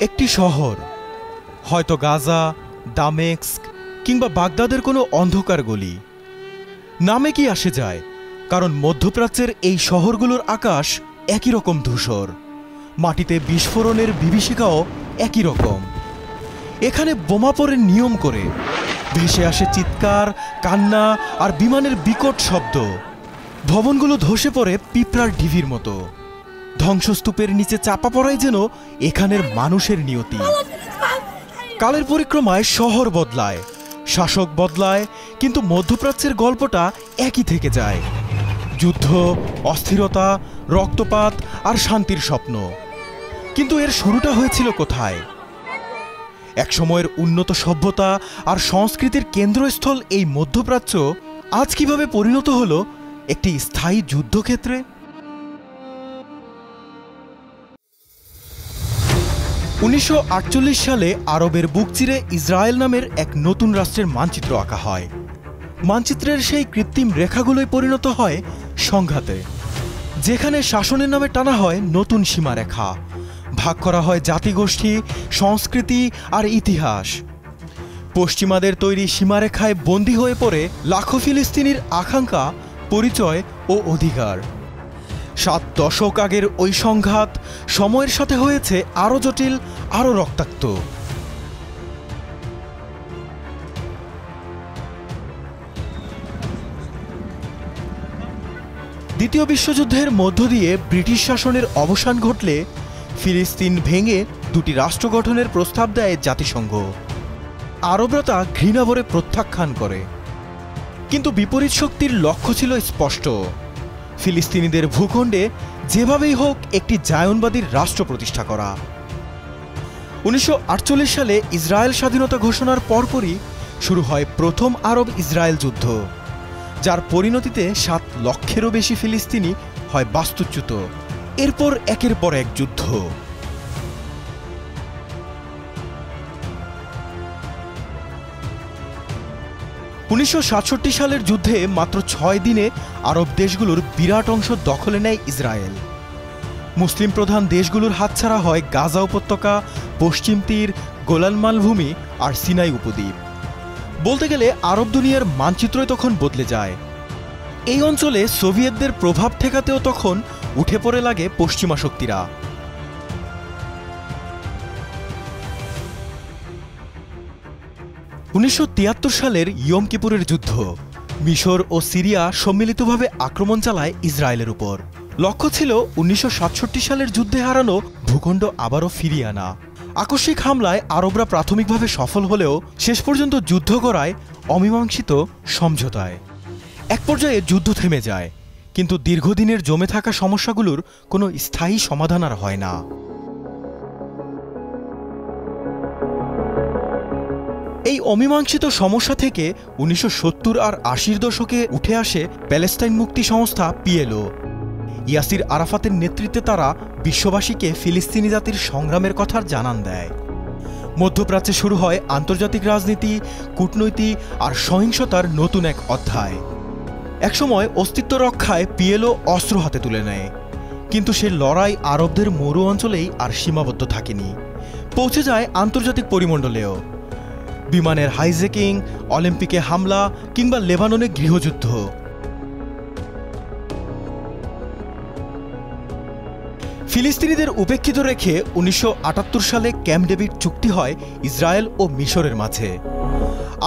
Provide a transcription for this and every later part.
একটি শহর, হয়তো গাজা, দামেস্ক কিংবা বাগদাদের কোনো অন্ধকার গলি। নামে কি আসে যায়, কারণ মধ্যপ্রাচ্যের এই শহরগুলোর আকাশ একই রকম ধূসর, মাটিতে বিস্ফোরণের বিভীষিকাও একই রকম। এখানে বোমা পড়ে নিয়ম করে, ভেসে আসে চিৎকার, কান্না আর বিমানের বিকট শব্দ। ভবনগুলো ধসে পড়ে পিঁপড়ার ঢিবির মতো। ধ্বংসস্তূপের নিচে চাপা পড়াই যেন এখানের মানুষের নিয়তি। কালের পরিক্রমায় শহর বদলায়, শাসক বদলায়, কিন্তু মধ্যপ্রাচ্যের গল্পটা একই থেকে যায়। যুদ্ধ, অস্থিরতা, রক্তপাত আর শান্তির স্বপ্ন। কিন্তু এর শুরুটা হয়েছিল কোথায়? একসময়ের উন্নত সভ্যতা আর সংস্কৃতির কেন্দ্রস্থল এই মধ্যপ্রাচ্য আজ কিভাবে পরিণত হলো একটি স্থায়ী যুদ্ধক্ষেত্রে? 1948 সালে আরবের বুক চিরে ইসরায়েল নামের এক নতুন রাষ্ট্রের মানচিত্র আঁকা হয়। মানচিত্রের সেই কৃত্রিম রেখাগুলোই পরিণত হয় সংঘাতে, যেখানে শাসনের নামে টানা হয় নতুন সীমারেখা, ভাগ করা হয় জাতিগোষ্ঠী, সংস্কৃতি আর ইতিহাস। পশ্চিমাদের তৈরি সীমারেখায় বন্দী হয়ে পড়ে লাখো ফিলিস্তিনির আকাঙ্ক্ষা, পরিচয় ও অধিকার। 7 দশক আগের ওই সংঘাত সময়ের সাথে হয়েছে আরও জটিল, আরও রক্তাক্ত। দ্বিতীয় বিশ্বযুদ্ধের মধ্য দিয়ে ব্রিটিশ শাসনের অবসান ঘটলে ফিলিস্তিন ভেঙে দুটি রাষ্ট্র গঠনের প্রস্তাব দেয় জাতিসংঘ। আরবরা তা ঘৃণাভরে প্রত্যাখ্যান করে, কিন্তু বিপরীত শক্তির লক্ষ্য ছিল স্পষ্ট: ফিলিস্তিনিদের ভূখণ্ডে যেভাবেই হোক একটি জায়নবাদীর রাষ্ট্র প্রতিষ্ঠা করা। 1948 সালে ইসরায়েল স্বাধীনতা ঘোষণার পরপরই শুরু হয় প্রথম আরব ইসরায়েল যুদ্ধ, যার পরিণতিতে 7 লক্ষেরও বেশি ফিলিস্তিনি হয় বাস্তুচ্যুত। এরপর একের পর এক যুদ্ধ। 1967 সালের যুদ্ধে মাত্র 6 দিনে আরব দেশগুলোর বিরাট অংশ দখলে নেয় ইসরায়েল। মুসলিম প্রধান দেশগুলোর হাতছাড়া হয় গাজা উপত্যকা, পশ্চিম তীর, গোলান মালভূমি আর সিনাই উপদ্বীপ। বলতে গেলে আরব দুনিয়ার মানচিত্রই তখন বদলে যায়। এই অঞ্চলে সোভিয়েতদের প্রভাব ঠেকাতেও তখন উঠে পড়ে লাগে পশ্চিমা শক্তিরা। (1973 সালের ইয়ম কিপুরের যুদ্ধ। মিশর ও সিরিয়া সম্মিলিতভাবে আক্রমণ চালায় ইসরায়েলের উপর। লক্ষ্য ছিল 1967 সালের যুদ্ধে হারানো ভূখণ্ড আবারও ফিরিয়ে আনা। আকস্মিক হামলায় আরবরা প্রাথমিকভাবে সফল হলেও শেষ পর্যন্ত যুদ্ধ করায় অমীমাংসিত সমঝোতায়। এক পর্যায়ে যুদ্ধ থেমে যায়, কিন্তু দীর্ঘদিনের জমে থাকা সমস্যাগুলোর কোনো স্থায়ী সমাধান আর হয় না। এই অমীমাংসিত সমস্যা থেকে 1970 আর 80-র দশকে উঠে আসে প্যালেস্টাইন মুক্তি সংস্থা PLO। ইয়াসির আরাফাতের নেতৃত্বে তারা বিশ্ববাসীকে ফিলিস্তিনি জাতির সংগ্রামের কথা জানান দেয়। মধ্যপ্রাচ্যে শুরু হয় আন্তর্জাতিক রাজনীতি, কূটনৈতিক আর সহিংসতার নতুন এক অধ্যায়। একসময় অস্তিত্ব রক্ষায় PLO অস্ত্র হাতে তুলে নেয়, কিন্তু সে লড়াই আরবদের মরু অঞ্চলেই আর সীমাবদ্ধ থাকেনি, পৌঁছে যায় আন্তর্জাতিক পরিমণ্ডলেও। বিমানের হাইজ্যাকিং, অলিম্পিকে হামলা কিংবা লেবাননে গৃহযুদ্ধ। ফিলিস্তিনিদের উপেক্ষিত রেখে 1978 সালে ক্যাম্প ডেভিড চুক্তি হয় ইসরায়েল ও মিশরের মাঝে।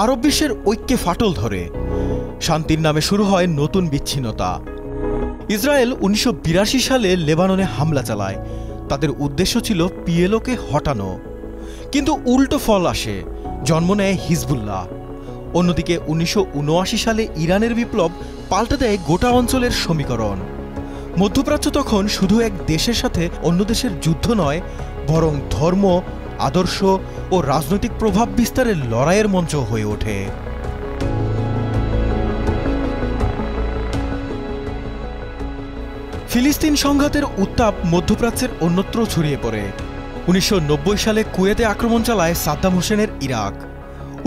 আরব বিশ্বের ঐক্যে ফাটল ধরে। শান্তির নামে শুরু হয় নতুন বিচ্ছিন্নতা। ইসরায়েল 1982 সালে লেবাননে হামলা চালায়। তাদের উদ্দেশ্য ছিল PLOকে হটানো, কিন্তু উল্টো ফল আসে, জন্ম নেয় হিজবুল্লাহ। অন্যদিকে 1979 সালে ইরানের বিপ্লব পাল্টে দেয় গোটা অঞ্চলের সমীকরণ। মধ্যপ্রাচ্য তখন শুধু এক দেশের সাথে অন্য দেশের যুদ্ধ নয়, বরং ধর্ম, আদর্শ ও রাজনৈতিক প্রভাব বিস্তারের লড়াইয়ের মঞ্চ হয়ে ওঠে। ফিলিস্তিন সংঘাতের উত্তাপ মধ্যপ্রাচ্যের অন্যত্র ছড়িয়ে পড়ে। 1990 সালে কুয়েতে আক্রমণ চালায় সাদ্দাম হোসেনের ইরাক।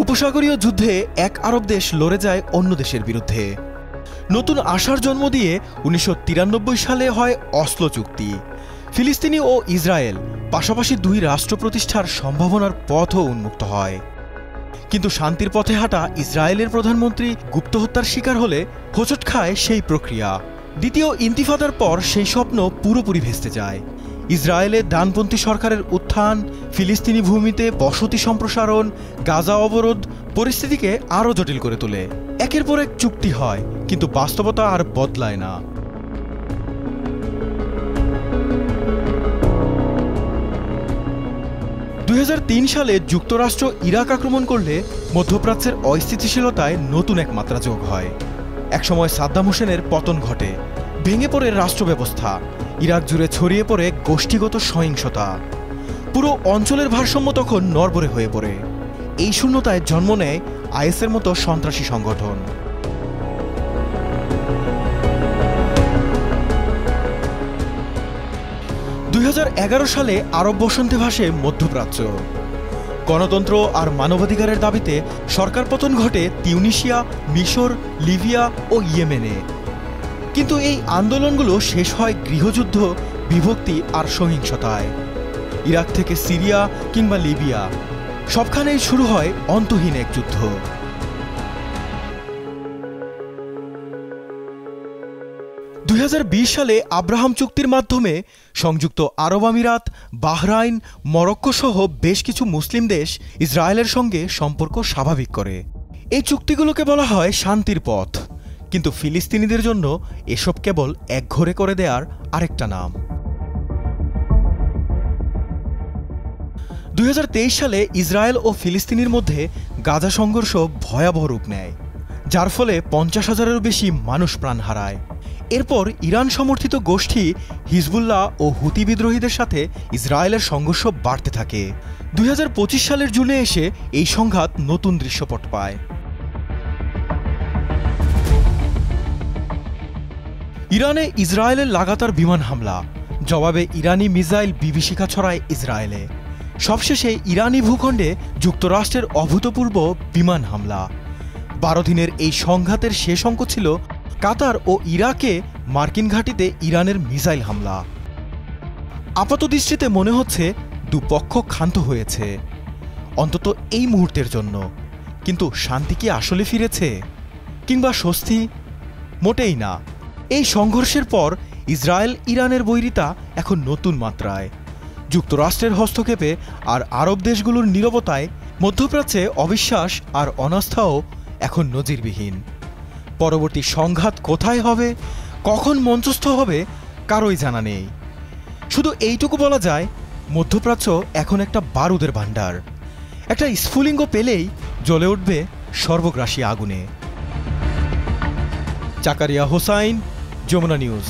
উপসাগরীয় যুদ্ধে এক আরব দেশ লড়ে যায় অন্য দেশের বিরুদ্ধে। নতুন আশার জন্ম দিয়ে 1993 সালে হয় অসলো চুক্তি। ফিলিস্তিনি ও ইসরায়েল পাশাপাশি দুই রাষ্ট্র প্রতিষ্ঠার সম্ভাবনার পথও উন্মুক্ত হয়। কিন্তু শান্তির পথে হাঁটা ইসরায়েলের প্রধানমন্ত্রী গুপ্ত হত্যার শিকার হলে হোঁচট খায় সেই প্রক্রিয়া। দ্বিতীয় ইন্তিফাদার পর সেই স্বপ্ন পুরোপুরি ভেস্তে যায়। ইসরায়েলের ডানপন্থী সরকারের উত্থান, ফিলিস্তিনি ভূমিতে বসতি সম্প্রসারণ, গাজা অবরোধ পরিস্থিতিকে আরও জটিল করে তোলে। একের পর এক চুক্তি হয়, কিন্তু বাস্তবতা আর বদলায় না। 2003 সালে যুক্তরাষ্ট্র ইরাক আক্রমণ করলে মধ্যপ্রাচ্যের অস্থিতিশীলতায় নতুন এক মাত্রা যোগ হয়। একসময় সাদ্দাম হোসেনের পতন ঘটে, ভেঙে পড়ে রাষ্ট্র ব্যবস্থা, ইরাক জুড়ে ছড়িয়ে পড়ে গোষ্ঠীগত সহিংসতা। পুরো অঞ্চলের ভারসাম্য তখন নড়বড়ে হয়ে পড়ে। এই শূন্যতায় জন্ম নেয় আইএসের মতো সন্ত্রাসী সংগঠন। 2011 সালে আরব বসন্তে ভাসে মধ্যপ্রাচ্য। গণতন্ত্র আর মানবাধিকারের দাবিতে সরকার পতন ঘটে তিউনিসিয়া, মিশর, লিবিয়া ও ইয়েমেনে। কিন্তু এই আন্দোলনগুলো শেষ হয় গৃহযুদ্ধ, বিভক্তি আর সহিংসতায়। ইরাক থেকে সিরিয়া কিংবা লিবিয়া, সবখানেই শুরু হয় অন্তহীন এক যুদ্ধ। 2020 সালে আব্রাহাম চুক্তির মাধ্যমে সংযুক্ত আরব আমিরাত, বাহরাইন, মরক্কো সহ বেশ কিছু মুসলিম দেশ ইসরায়েলের সঙ্গে সম্পর্ক স্বাভাবিক করে। এই চুক্তিগুলোকে বলা হয় শান্তির পথ, কিন্তু ফিলিস্তিনিদের জন্য এসব কেবল একঘরে করে দেওয়ার আরেকটা নাম। 2023 সালে ইসরায়েল ও ফিলিস্তিনির মধ্যে গাজা সংঘর্ষ ভয়াবহ রূপ নেয়, যার ফলে 50,000-এরও বেশি মানুষ প্রাণ হারায়। এরপর ইরান সমর্থিত গোষ্ঠী হিজবুল্লাহ ও হুতি বিদ্রোহীদের সাথে ইসরায়েলের সংঘর্ষ বাড়তে থাকে। 2025 সালের জুনে এসে এই সংঘাত নতুন দৃশ্যপট পায়। ইরানে ইসরায়েলের লাগাতার বিমান হামলা, জবাবে ইরানি মিসাইল বিভীষিকা ছড়ায় ইসরায়েলে। সবশেষে ইরানি ভূখণ্ডে যুক্তরাষ্ট্রের অভূতপূর্ব বিমান হামলা। 12 দিনের এই সংঘাতের শেষ অঙ্ক ছিল কাতার ও ইরাকে মার্কিন ঘাঁটিতে ইরানের মিসাইল হামলা। আপাতদৃষ্টিতে মনে হচ্ছে দুপক্ষ ক্ষান্ত হয়েছে, অন্তত এই মুহূর্তের জন্য। কিন্তু শান্তি কি আসলে ফিরেছে, কিংবা স্বস্তি? মোটেই না। এই সংঘর্ষের পর ইসরায়েল ইরানের বৈরিতা এখন নতুন মাত্রায়। যুক্তরাষ্ট্রের হস্তক্ষেপে আর আরব দেশগুলোর নীরবতায় মধ্যপ্রাচ্যে অবিশ্বাস আর অনাস্থাও এখন নজিরবিহীন। পরবর্তী সংঘাত কোথায় হবে, কখন মঞ্চস্থ হবে, কারোই জানা নেই। শুধু এইটুকু বলা যায়, মধ্যপ্রাচ্য এখন একটা বারুদের ভাণ্ডার। একটা স্ফুলিঙ্গ পেলেই জ্বলে উঠবে সর্বগ্রাসী আগুনে। জাকারিয়া হোসাইন, যমুনা নিউজ।